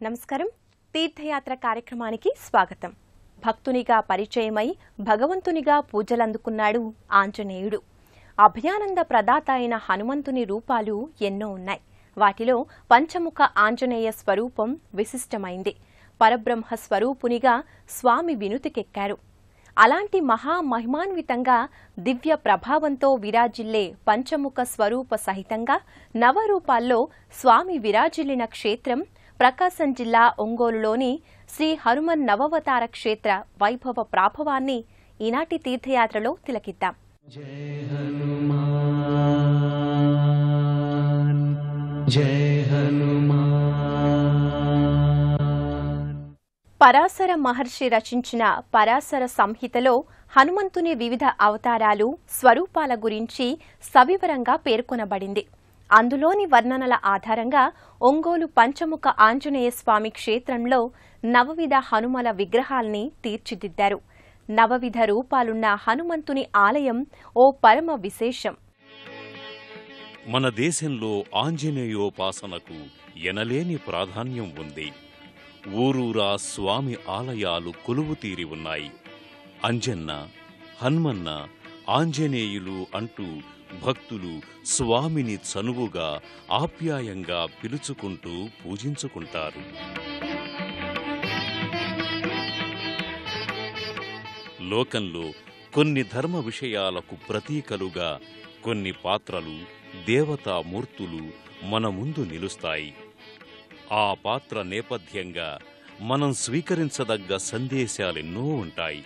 నమస్కారం. తీర్థయాత్ర కార్యక్రమానికి స్వాగతం. భక్తునిగా పరిచయమై భగవంతునిగా పూజలందుకున్నాడు ఆంజనేయుడు. అభయానంద ప్రదాత అయిన హనుమంతుని రూపాలు ఎన్నో ఉన్నాయి. వాటిలో పంచముఖ ఆంజనేయ స్వరూపం విశిష్టమైంది. పరబ్రహ్మ స్వరూపునిగా స్వామి వినుతికెక్కారు. అలాంటి మహామహిమాన్వితంగా దివ్య ప్రభావంతో విరాజిల్లే పంచముఖ స్వరూప సహితంగా నవరూపాల్లో స్వామి విరాజిల్లిన క్షేత్రం ప్రకాశం జిల్లా ఒంగోలులోని శ్రీ హనుమన్ నవవతార క్షేత్ర వైభవ ప్రాభవాన్ని ఈనాటి తీర్థయాత్రలో తిలకిద్దాం. జై హనుమాన్ జై హనుమాన్. పరాశర మహర్షి రచించిన పరాశర సంహితలో హనుమంతుని వివిధ అవతారాలు, స్వరూపాల గురించి సవివరంగా పేర్కొనబడింది. అందులోని వర్ణనల ఆధారంగా ఒంగోలు పంచముఖ ఆంజనేయ స్వామి క్షేత్రంలో నవవిధ హనుమల విగ్రహాల్ని తీర్చిదిద్దారు. నవవిధ రూపాలున్న హనుమంతుని ఆలయం ఓ పరమ విశేషం. మన దేశంలో ఆంజనేయోపాసనకు ఎనలేని ప్రాధాన్యం ఉంది. ఊరూరా స్వామి ఆలయాలు కొలువుతీరి ఉన్నాయి. అంజన్న, హన్మన్న, ఆంజనేయులు అంటూ భక్తులు స్వామిని చనువుగా ఆప్యాయంగా పిలుచుకుంటూ పూజించుకుంటారు. లోకంలో కొన్ని ధర్మ విషయాలకు ప్రతీకలుగా కొన్ని పాత్రలు, దేవతామూర్తులు మన ముందు నిలుస్తాయి. ఆ పాత్ర నేపథ్యంగా మనం స్వీకరించదగ్గ సందేశాలెన్నో ఉంటాయి.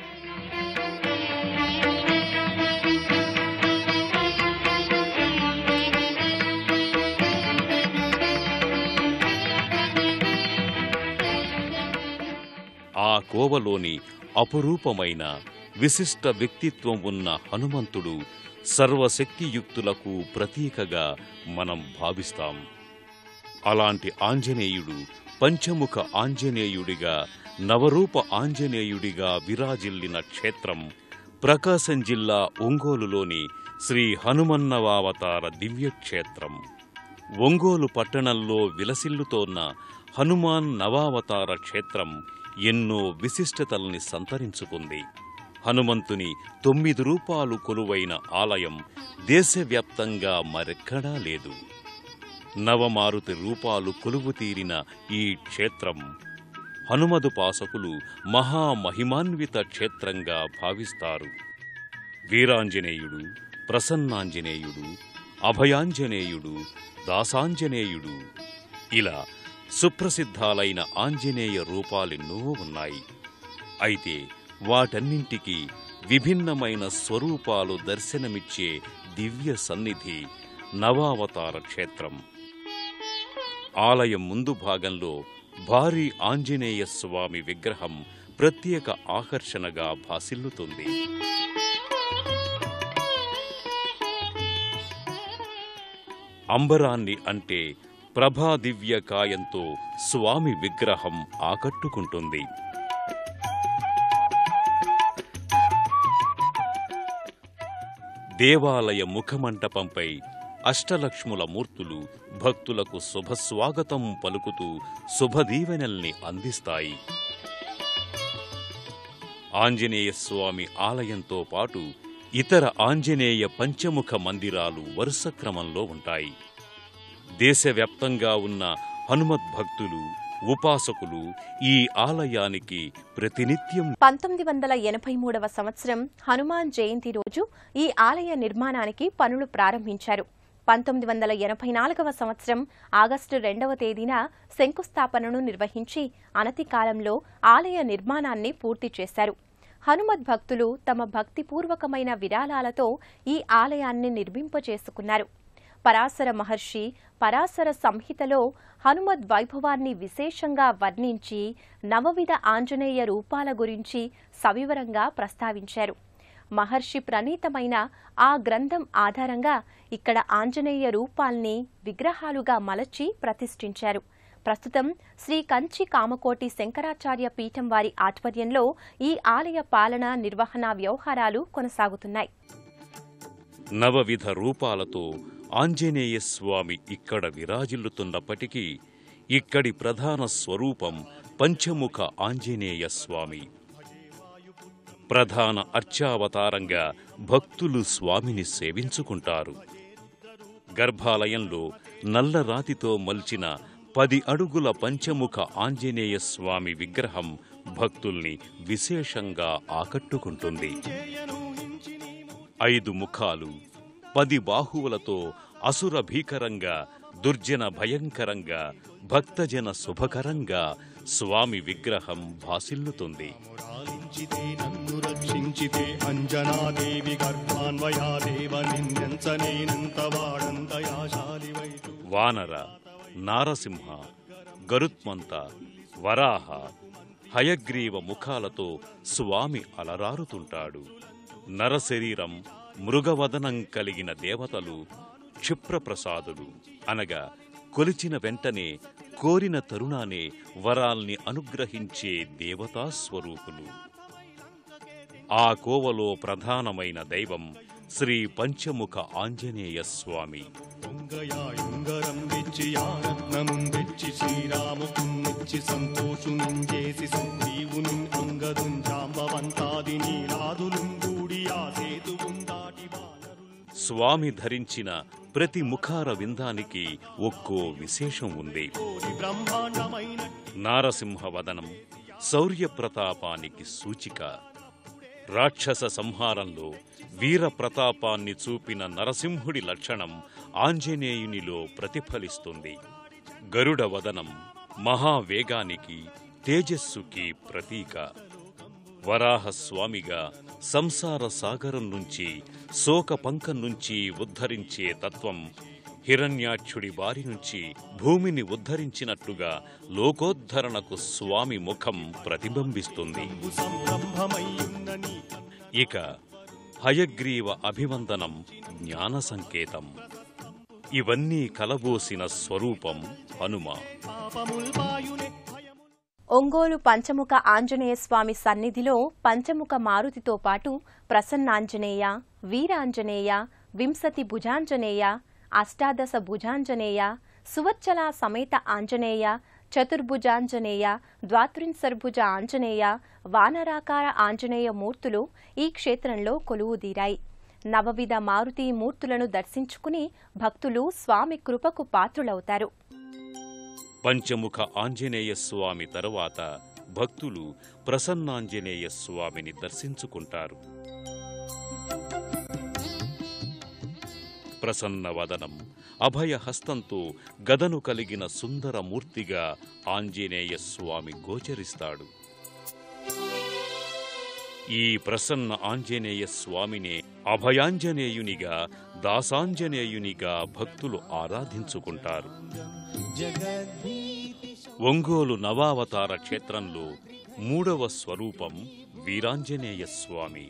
ఆ కోవలోని అపురూపమైన విశిష్ట వ్యక్తిత్వం ఉన్న హనుమంతుడు సర్వశక్తియుక్తులకు ప్రతీకగా మనం భావిస్తాం. అలాంటి ఆంజనేయుడు పంచముఖ ఆంజనేయుడిగా, నవరూప ఆంజనేయుడిగా విరాజిల్లిన క్షేత్రం ప్రకాశం జిల్లా ఒంగోలులోని శ్రీ హనుమన్నవావతార దివ్యక్షేత్రం. ఒంగోలు పట్టణంలో విలసిల్లుతోన్న హనుమాన్ నవావతార క్షేత్రం ఎన్నో విశిష్టతల్ని సంతరించుకుంది. హనుమంతుని 9 రూపాలు కొలువైన ఆలయం దేశవ్యాప్తంగా మరెక్కడా లేదు. నవమారుతి రూపాలు కొలువుతీరిన ఈ క్షేత్రం హనుమదుపాసకులు మహామహిమాన్విత క్షేత్రంగా భావిస్తారు. వీరాంజనేయుడు, ప్రసన్నాంజనేయుడు, అభయాంజనేయుడు, దాసాంజనేయుడు ఇలా సుప్రసిద్ధాలైన ఆంజనేయ రూపాలెన్నో ఉన్నాయి. అయితే వాటన్నింటికీ విభిన్నమైన స్వరూపాలు దర్శనమిచ్చే దివ్య సన్నిధి నవావతార క్షేత్రం. ఆలయం ముందు భాగంలో భారీ ఆంజనేయ స్వామి విగ్రహం ప్రత్యేక ఆకర్షణగా భాసిల్లుతుంది. అంబరాన్ని అంటే ప్రభాదివ్య కాయంతో స్వామి విగ్రహం ఆకట్టుకుంటుంది. దేవాలయ ముఖమంటపంపై అష్టలక్ష్ముల మూర్తులు భక్తులకు శుభస్వాగతం పలుకుతూ శుభదీవెనల్ని అందిస్తాయి. ఆంజనేయస్వామి ఆలయంతో పాటు ఇతర ఆంజనేయ పంచముఖ మందిరాలు వరుస క్రమంలో ఉంటాయి. దేశవ్యాప్తంగా ఉన్న హనుమద్భక్తులు, ఉపాసకులు ఈ ఆలయానికి ప్రతినిత్యం 1983వ సంవత్సరం హనుమాన్ జయంతి రోజు ఈ ఆలయ నిర్మాణానికి పనులు ప్రారంభించారు. 1984వ సంవత్సరం ఆగస్టు 2వ తేదీన శంకుస్థాపనను నిర్వహించి అనతి కాలంలో ఆలయ నిర్మాణాన్ని పూర్తి చేశారు. హనుమద్ భక్తులు తమ భక్తిపూర్వకమైన విరాళాలతో ఈ ఆలయాన్ని నిర్మింపచేసుకున్నారు. పరాశర మహర్షి పరాశర సంహితలో హనుమద్ వైభవాన్ని విశేషంగా వర్ణించి నవవిధ ఆంజనేయ రూపాల గురించి సవివరంగా ప్రస్తావించారు. మహర్షి ప్రణీతమైన ఆ గ్రంథం ఆధారంగా ఇక్కడ ఆంజనేయ రూపాల్ని విగ్రహాలుగా మలచి ప్రతిష్ఠించారు. ప్రస్తుతం శ్రీ కంచి కామకోటి శంకరాచార్య పీఠం వారి ఆధ్వర్యంలో ఈ ఆలయ పాలన, నిర్వహణ వ్యవహారాలు కొనసాగుతున్నాయి. నవవిధ రూపాలతో ఆంజనేయ స్వామి ఇక్కడ విరాజిల్లుతున్నప్పటికీ ఇక్కడి ప్రధాన స్వరూపం పంచముఖ ఆంజనేయ స్వామి. ప్రధాన అర్చావతారంగా భక్తులు స్వామిని సేవించుకుంటారు. గర్భాలయంలో నల్లరాతితో మల్చిన 10 అడుగుల పంచముఖ ఆంజనేయ స్వామి విగ్రహం భక్తుల్ని విశేషంగా ఆకట్టుకుంటుంది. 5 ముఖాలు, 10 బాహువులతో అసుర భీకరంగా, దుర్జన భయంకరంగా, భక్తజన శుభకరంగా స్వామి విగ్రహం భాసిల్లుతుంది. వానర, నారసింహ, గరుత్మంత, వరాహ, హయగ్రీవ ముఖాలతో స్వామి అలరారుతుంటాడు. నరశరీరం, మృగవదనం కలిగిన దేవతలు క్షిప్రప్రసాదులు అనగా కొలిచిన వెంటనే కోరిన తరుణానే వరాల్ని అనుగ్రహించే దేవతాస్వరూపులు. ఆ కోవలో ప్రధానమైన దైవం శ్రీ పంచముఖ ఆంజనేయ స్వామి. స్వామి ధరించిన ప్రతి ముఖార విందానికి ఒక్కో విశేషం ఉంది. నారసింహవదనం శౌర్యప్రతాపానికి సూచిక. రాక్షస సంహారంలో వీర ప్రతాపాన్ని చూపిన నరసింహుడి లక్షణం ఆంజనేయునిలో ప్రతిఫలిస్తుంది. గరుడ వదనం మహావేగానికి, తేజస్సుకి ప్రతీక. వరాహస్వామిగా సంసార సాగరం నుంచి, శోకపంకం నుంచి ఉద్ధరించే తత్వం హిరణ్యాక్షుడి బారి నుంచి భూమిని ఉద్ధరించినట్టుగా లోకోద్ధరణకు స్వామి ముఖం ప్రతిబింబిస్తుంది. ఇక హయగ్రీవ అభివందనం జ్ఞాన సంకేతం. ఇవన్నీ కలబోసిన స్వరూపం హనుమ. ఒంగోలు పంచముఖ ఆంజనేయ స్వామి సన్నిధిలో పంచముఖ మారుతితో పాటు ప్రసన్నాంజనేయ, వీరాంజనేయ, వింశతి భుజాంజనేయ, అష్టాదశ భుజాంజనేయ, సువచ్చల సమేత ఆంజనేయ, చతుర్భుజాంజనేయ, ద్వాత్రింశర్భుజ ఆంజనేయ, వానరాకార ఆంజనేయ మూర్తులు ఈ క్షేత్రంలో కొలువుదీరాయి. నవవిధ మారుతి మూర్తులను దర్శించుకుని భక్తులు స్వామి కృపకు పాత్రులవుతారు. పంచముఖ ఆంజనేయ స్వామి తరువాత భక్తులు ప్రసన్నాంజనేయ స్వామిని దర్శించుకుంటారు. ప్రసన్నవదనం, అభయహస్తంతో గదను కలిగిన సుందరమూర్తిగా ఆంజనేయ స్వామి గోచరిస్తాడు. ఈ ప్రసన్న ఆంజనేయ స్వామినే అభయాంజనేయునిగా, దాసాంజనేయునిగా భక్తులు ఆరాధించుకుంటారు. ఒంగోలు నవావతార క్షేత్రంలో 3వ స్వరూపం వీరాంజనేయ స్వామి.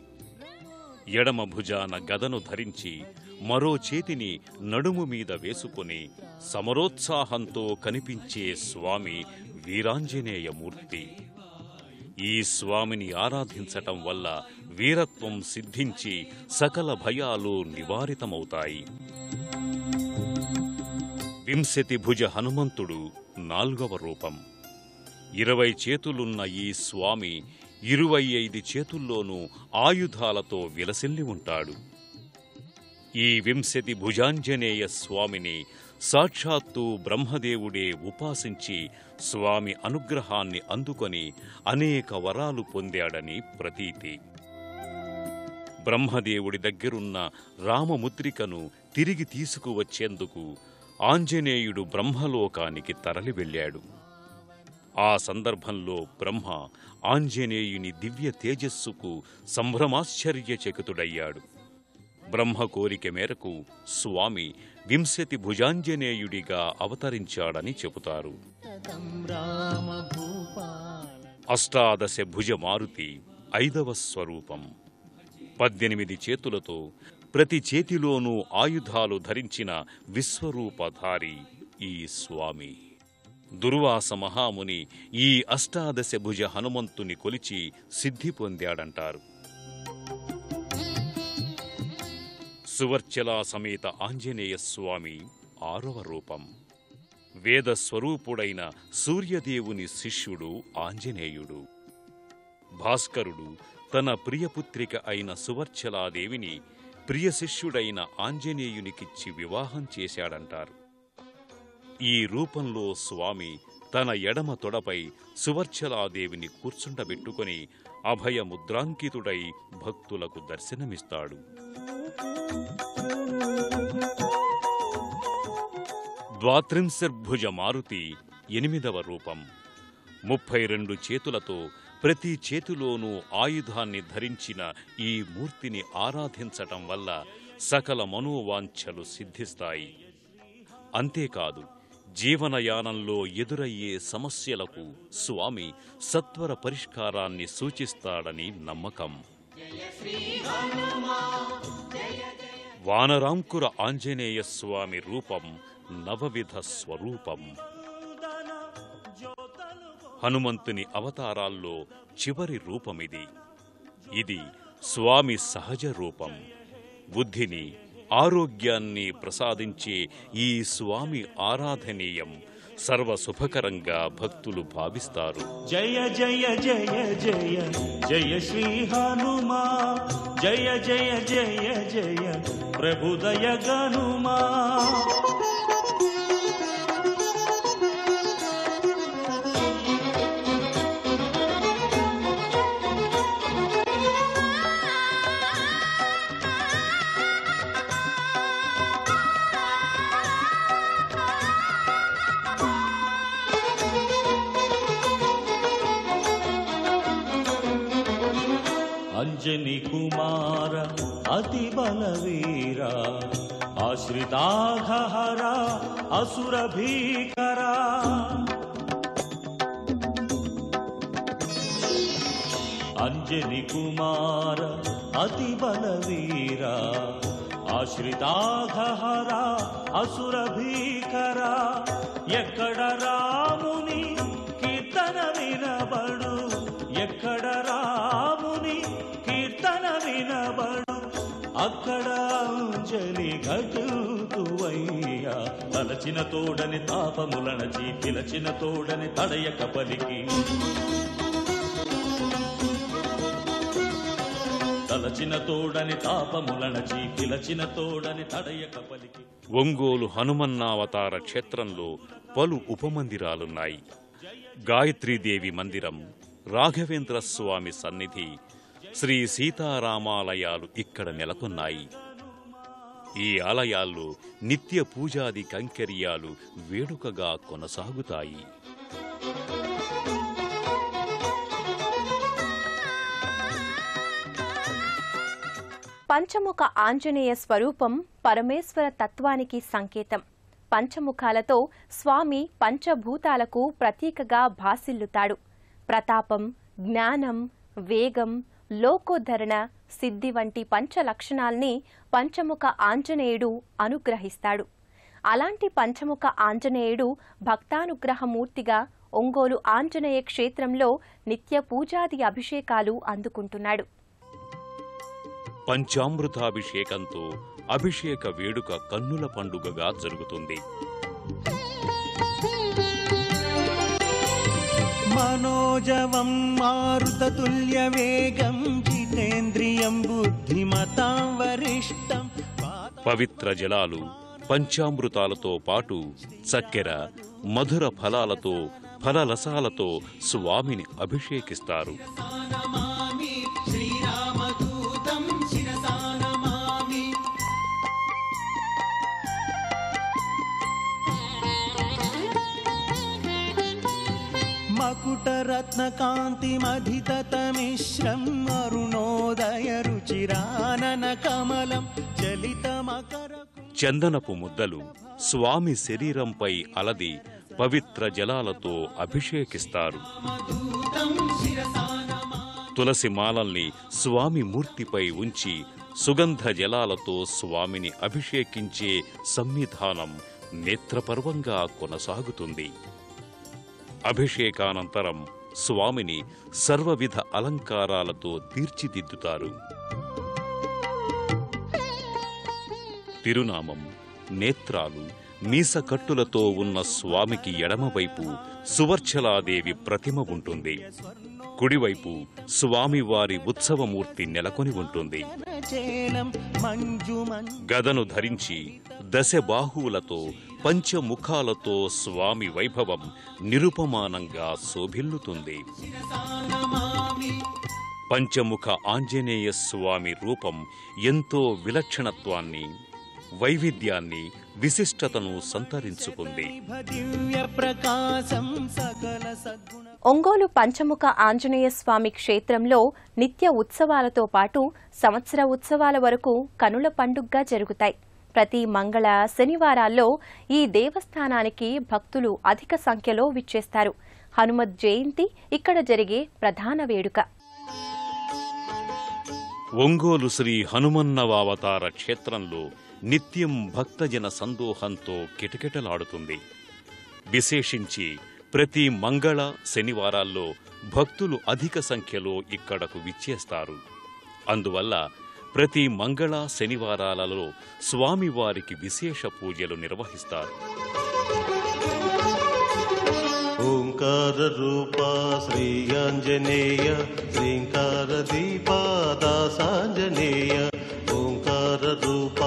ఎడమ భుజాన గదను ధరించి మరో చేతిని నడుము మీద వేసుకుని సమరోత్సాహంతో కనిపించే స్వామి వీరాంజనేయమూర్తి. ఈ స్వామిని ఆరాధించటం వల్ల వీరత్వం సిద్ధించి సకల భయాలు నివారితమవుతాయి. వింశతి భుజ హనుమంతుడు 4వ రూపం. 20 చేతులున్న ఈ స్వామి 25 చేతుల్లోనూ ఆయుధాలతో విలసిల్లి ఉంటాడు. ఈ వింశతి భుజాంజనేయ స్వామిని సాక్షాత్తు బ్రహ్మదేవుడే ఉపాసించి స్వామి అనుగ్రహాన్ని అందుకొని అనేక వరాలు పొందాడని ప్రతీతి. బ్రహ్మదేవుడి దగ్గరున్న రామముద్రికను తిరిగి తీసుకువచ్చేందుకు ఆంజనేయుడు బ్రహ్మలోకానికి తరలి వెళ్ళాడు. ఆ సందర్భంలో బ్రహ్మ ఆంజనేయుని దివ్య తేజస్సుకు సంభ్రమాశ్చర్యచకితుడయ్యాడు. బ్రహ్మ కోరిక మేరకు స్వామి వింశతి భుజాంజనేయుడిగా అవతరించాడని చెబుతారు. అష్టాదశ భుజ మారుతి 5వ స్వరూపం. 18 చేతులతో ప్రతి చేతిలోనూ ఆయుధాలు ధరించిన విశ్వరూపధారి ఈ స్వామి. దుర్వాస మహాముని ఈ అష్టాదశ భుజ హనుమంతుని కొలిచి సిద్ధి పొందాడంటారు. సువర్చల సమేత ఆంజనేయ స్వామి 6వ రూపం. వేద స్వరూపుడైన సూర్యదేవుని శిష్యుడు ఆంజనేయుడు. భాస్కరుడు తన ప్రియపుత్రిక అయిన సువర్చలాదేవిని ప్రియ శిష్యుడైన ఆంజనేయునికిచ్చి వివాహం చేశాడంటారు. ఈ రూపంలో స్వామి తన ఎడమ తొడపై సువర్చలాదేవిని కూర్చుండబెట్టుకుని అభయముద్రాంకితుడై భక్తులకు దర్శనమిస్తాడు. ద్వాత్రింశర్భుజ మారుతి 8వ రూపం. 32 చేతులతో ప్రతి చేతిలోనూ ఆయుధాన్ని ధరించిన ఈ మూర్తిని ఆరాధించటం వల్ల సకల మనోవాంఛలు సిద్ధిస్తాయి. అంతేకాదు, జీవనయానంలో ఎదురయ్యే సమస్యలకు స్వామి సత్వర పరిష్కారాన్ని సూచిస్తాడని నమ్మకం. వానరాంకుర ఆంజనేయ స్వామి రూపం నవవిధ స్వరూపం. హనుమంతుని అవతారాల్లో చివరి రూపమిది. ఇది స్వామి సహజ రూపం. బుద్ధిని, ఆరోగ్యాన్ని ప్రసాదించే ఈ స్వామి ఆరాధనీయం, సర్వశుభకరంగా భక్తులు భావిస్తారు. జయ జయ జయ జయ జయ శ్రీ హనుమా, జయ జయ జయ జయ ప్రభుదయ గనుమా. అంజని కుమార అతి బలవీరా, ఆశ్రితాఘహర అసుర భీకరా. అంజని కుమార అతి బలవీరా, ఆశ్రితాఘహర అసుర భీకరా. ఎక్కడ రాముని కీర్తన వినబడు, ఎక్కడ రాముని కీర్తన వినబడు, అక్కడ అంజలి ఘటుతువయ్యా. తలచిన తోడని తాపములనచి, పిలచిన తోడని తడయక పలికి, తలచిన తోడని తాపములనచి, పిలచిన తోడని తడయక పలికి. ఒంగోలు హనుమన్నావతార క్షేత్రంలో పలు ఉపమందిరాలున్నాయి. గాయత్రీదేవి మందిరం, రాఘవేంద్ర స్వామి సన్నిధి, శ్రీ సీతారామాలయాలు ఇక్కడ నెలకొన్నాయి. ఈ ఆలయాల్లో నిత్య పూజాది కైంకర్యాలు వేడుకగా కొనసాగుతాయి. పంచముఖ ఆంజనేయ స్వరూపం పరమేశ్వర తత్వానికి సంకేతం. పంచముఖాలతో స్వామి పంచభూతాలకు ప్రతీకగా భాసిల్లుతాడు. ప్రతాపం, జ్ఞానం, వేగం, లోకోద్ధరణ, సిద్ధి వంటి పంచలక్షణాల్ని పంచముఖ ఆంజనేయుడు అనుగ్రహిస్తాడు. అలాంటి పంచముఖ ఆంజనేయుడు భక్తానుగ్రహమూర్తిగా ఒంగోలు ఆంజనేయ క్షేత్రంలో నిత్య పూజాది అభిషేకాలు అందుకుంటున్నాడు. పంచామృతాభిషేకంతో అభిషేక వేడుక కన్నుల పండుగగా జరుగుతుంది. మనోజవం మారుతతుల్య వేగం, జితేంద్రియం బుద్ధిమతాం వరిష్టం. పవిత్ర జలాలు, పంచామృతాలతో పాటు చక్కెర, మధుర ఫలాలతో, ఫలరసాలతో స్వామిని అభిషేకిస్తారు. మకుటరత్నకాంతిమధితమిశ్రం, అరుణోదయ రుచిరానన కమలం చలితమకర. చందనపు ముద్దలు స్వామి శరీరంపై అలది పవిత్ర జలాలతో అభిషేకిస్తారు. తులసి మాలల్ని స్వామి మూర్తిపై ఉంచి సుగంధ జలాలతో స్వామిని అభిషేకించే సన్నిధానం నేత్రపర్వంగా కొనసాగుతుంది. అభిషేకానంతరం స్వామిని సర్వవిధ అలంకారాలతో తీర్చిదిద్దుతారు. తిరునామం, నేత్రాలు, మీసకట్టులతో ఉన్న స్వామికి ఎడమవైపు సువర్చలాదేవి ప్రతిమ ఉంటుంది. కుడివైపు స్వామివారి ఉత్సవమూర్తి నెలకొని ఉంటుంది. గదను ధరించి దశబాహువులతో పంచముఖాలతో స్వామి వైభవం నిరుపమానంగా శోభిల్లుతుంది. పంచముఖ ఆంజనేయ స్వామి రూపం ఎంతో విలక్షణత్వాన్ని, వైవిధ్యాన్ని, విశిష్టతను సంతరించుకుంది. ఒంగోలు పంచముఖ ఆంజనేయ స్వామి క్షేత్రంలో నిత్య ఉత్సవాలతో పాటు సంవత్సర ఉత్సవాల వరకు కనుల పండుగగా జరుగుతాయి. ప్రతి మంగళ, శనివారాల్లో ఈ దేవస్థానానికి భక్తులు అధిక సంఖ్యలో విచ్చేస్తారు. హనుమత్ జయంతి ఇక్కడ జరిగే ప్రధాన వేడుక. ఒంగోలు శ్రీ హనుమన్నవావతార క్షేత్రంలో నిత్యం భక్తజన సందోహంతో కిటకిటలాడుతుంది. విశేషించి ప్రతి మంగళ, శనివారాల్లో భక్తులు అధిక సంఖ్యలో ఇక్కడకు విచ్చేస్తారు. అందువల్ల ప్రతి మంగళ, శనివారాలలో స్వామివారికి విశేష పూజలు నిర్వహిస్తారు. ఓంకార రూప శ్రీ ఆంజనేయ శ్రీంకార దీప దాసాంజనేయ. ఓంకార రూప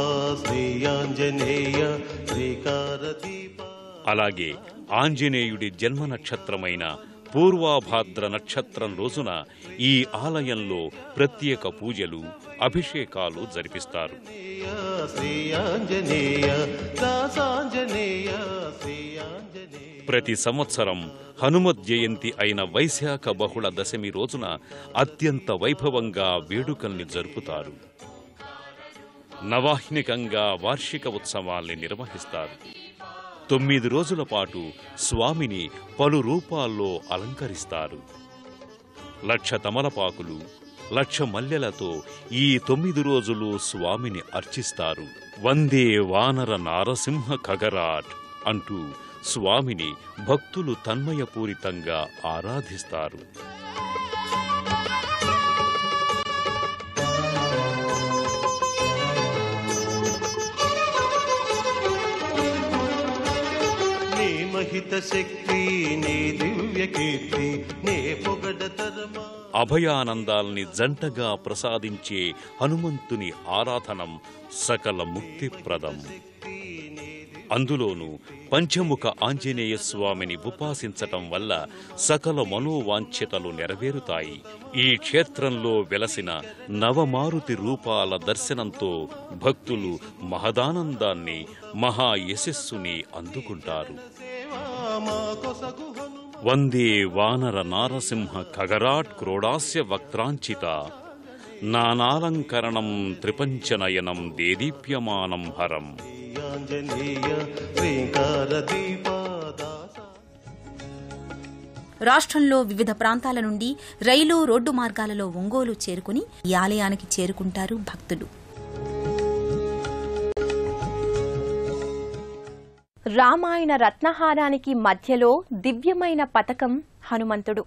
శ్రీ ఆంజనేయ శ్రీకార దీప. అలాగే ఆంజనేయుడి జన్మ నక్షత్రమైన పూర్వాభాద్ర నక్షత్రం రోజున ఈ ఆలయంలో ప్రత్యేక పూజలు, అభిషేకాలు జరిపిస్తారు. ప్రతి సంవత్సరం హనుమత్ జయంతి అయిన వైశాఖ బహుళ దశమి రోజున అత్యంత వైభవంగా వేడుకల్ని జరుపుతారు. నవాహ్నికంగా వార్షిక ఉత్సవాల్ని నిర్వహిస్తారు. 9 రోజుల పాటు స్వామిని పలు రూపాల్లో అలంకరిస్తారు. 1,00,000 తమలపాకులు, 1,00,000 మల్లెలతో ఈ 9 రోజులు స్వామిని అర్చిస్తారు. వందే వానర నారసింహ ఖగరాట్ అంటూ స్వామిని భక్తులు తన్మయపూరితంగా ఆరాధిస్తారు. అభయానందాల్ని జంటగా ప్రసాదించే హనుమంతుని ఆరాధనం సకల ముక్తిప్రదం. అందులోనూ పంచముఖ ఆంజనేయ స్వామిని ఉపాసించటం వల్ల సకల మనోవాంఛితలు నెరవేరుతాయి. ఈ క్షేత్రంలో వెలసిన నవమారుతి రూపాల దర్శనంతో భక్తులు మహదానందాన్ని, మహాయశస్సుని అందుకుంటారు. వందే వానర నారసింహ ఖగరాట్ క్రోడాస్య వక్త్రాంచిత నానాలంకరణం త్రిపంచనయనం దేదీప్యమానం హరం. రాష్ట్రంలో వివిధ ప్రాంతాల నుండి రైలు, రోడ్డు మార్గాలలో ఒంగోలు చేరుకుని ఈ ఆలయానికి చేరుకుంటారు భక్తులు. రామాయణ రత్నహారానికి మధ్యలో దివ్యమైన పతకం హనుమంతుడు.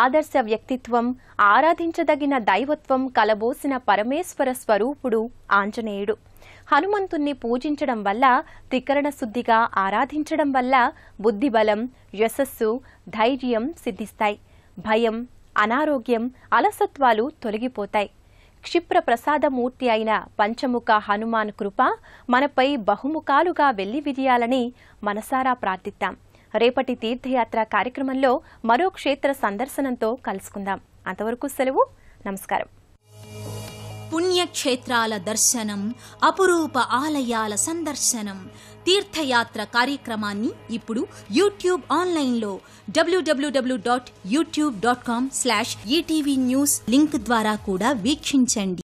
ఆదర్శ వ్యక్తిత్వం, ఆరాధించదగిన దైవత్వం కలబోసిన పరమేశ్వర స్వరూపుడు ఆంజనేయుడు. హనుమంతుణ్ణి పూజించడం వల్ల, త్రికరణ శుద్ధిగా ఆరాధించడం వల్ల బుద్ధిబలం, యశస్సు, ధైర్యం సిద్ధిస్తాయి. భయం, అనారోగ్యం, అలసత్వాలు తొలగిపోతాయి. క్షిప్ర ప్రసాదమూర్తి అయిన పంచముఖ హనుమాన్ కృప మనపై బహుముఖాలుగా వెళ్లి విజయాలని మనసారా ప్రార్థిద్దాం. రేపటి తీర్థయాత్ర కార్యక్రమంలో మరో క్షేత్ర సందర్శనంతో కలుసుకుందాం. అంతవరకు సెలవు. నమస్కారం. పుణ్యక్షేత్రాల దర్శనం, అపురూప ఆలయాల సందర్శనం, తీర్థయాత్ర కార్యక్రమాన్ని ఇప్పుడు యూట్యూబ్ ఆన్లైన్లో www.youtube.com/ETV News లింక్ ద్వారా కూడా వీక్షించండి.